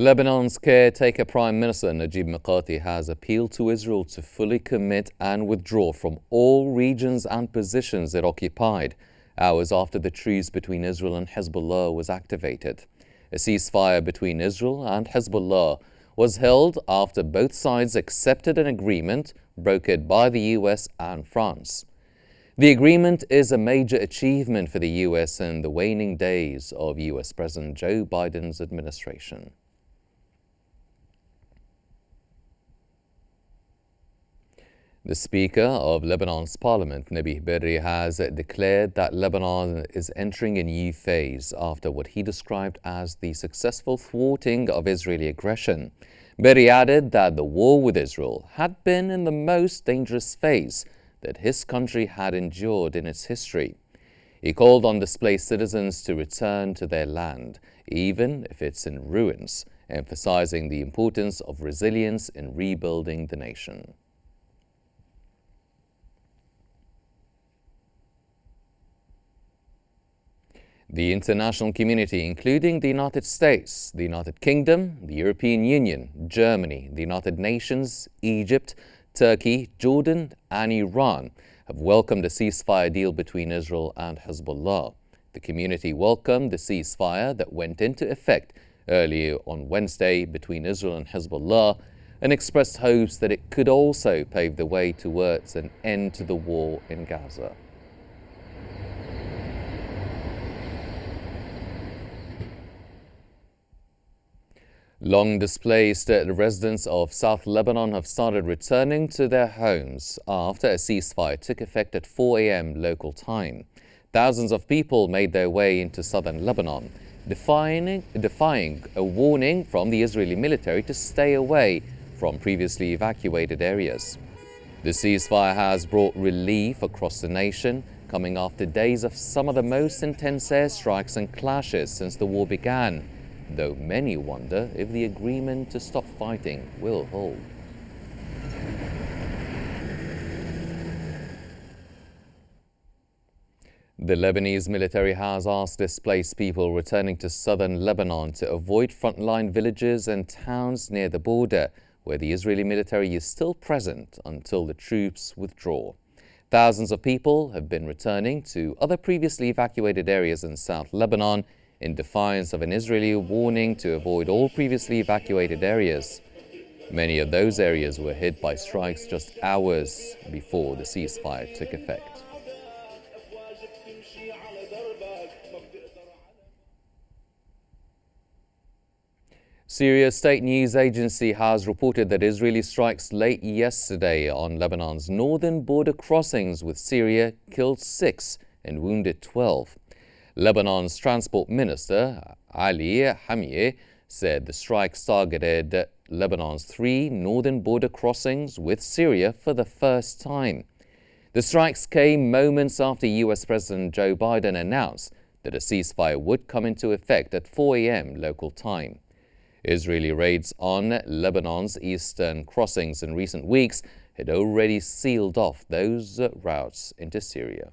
Lebanon's caretaker Prime Minister Najib Mikati has appealed to Israel to fully commit and withdraw from all regions and positions it occupied, hours after the truce between Israel and Hezbollah was activated. A ceasefire between Israel and Hezbollah was held after both sides accepted an agreement brokered by the US and France. The agreement is a major achievement for the US in the waning days of US President Joe Biden's administration. The Speaker of Lebanon's parliament, Nabih Berri, has declared that Lebanon is entering a new phase after what he described as the successful thwarting of Israeli aggression. Berri added that the war with Israel had been in the most dangerous phase that his country had endured in its history. He called on displaced citizens to return to their land, even if it's in ruins, emphasizing the importance of resilience in rebuilding the nation. The international community, including the United States, the United Kingdom, the European Union, Germany, the United Nations, Egypt, Turkey, Jordan and Iran, have welcomed a ceasefire deal between Israel and Hezbollah. The community welcomed the ceasefire that went into effect earlier on Wednesday between Israel and Hezbollah and expressed hopes that it could also pave the way towards an end to the war in Gaza. Long displaced residents of South Lebanon have started returning to their homes after a ceasefire took effect at 4 a.m. local time. Thousands of people made their way into southern Lebanon, defying a warning from the Israeli military to stay away from previously evacuated areas. The ceasefire has brought relief across the nation, coming after days of some of the most intense airstrikes and clashes since the war began, though many wonder if the agreement to stop fighting will hold. The Lebanese military has asked displaced people returning to southern Lebanon to avoid frontline villages and towns near the border, where the Israeli military is still present until the troops withdraw. Thousands of people have been returning to other previously evacuated areas in South Lebanon in defiance of an Israeli warning to avoid all previously evacuated areas. Many of those areas were hit by strikes just hours before the ceasefire took effect. Syria's state news agency has reported that Israeli strikes late yesterday on Lebanon's northern border crossings with Syria killed 6 and wounded 12. Lebanon's transport minister, Ali Hamie, said the strikes targeted Lebanon's 3 northern border crossings with Syria for the first time. The strikes came moments after US President Joe Biden announced that a ceasefire would come into effect at 4 a.m. local time. Israeli raids on Lebanon's eastern crossings in recent weeks had already sealed off those routes into Syria.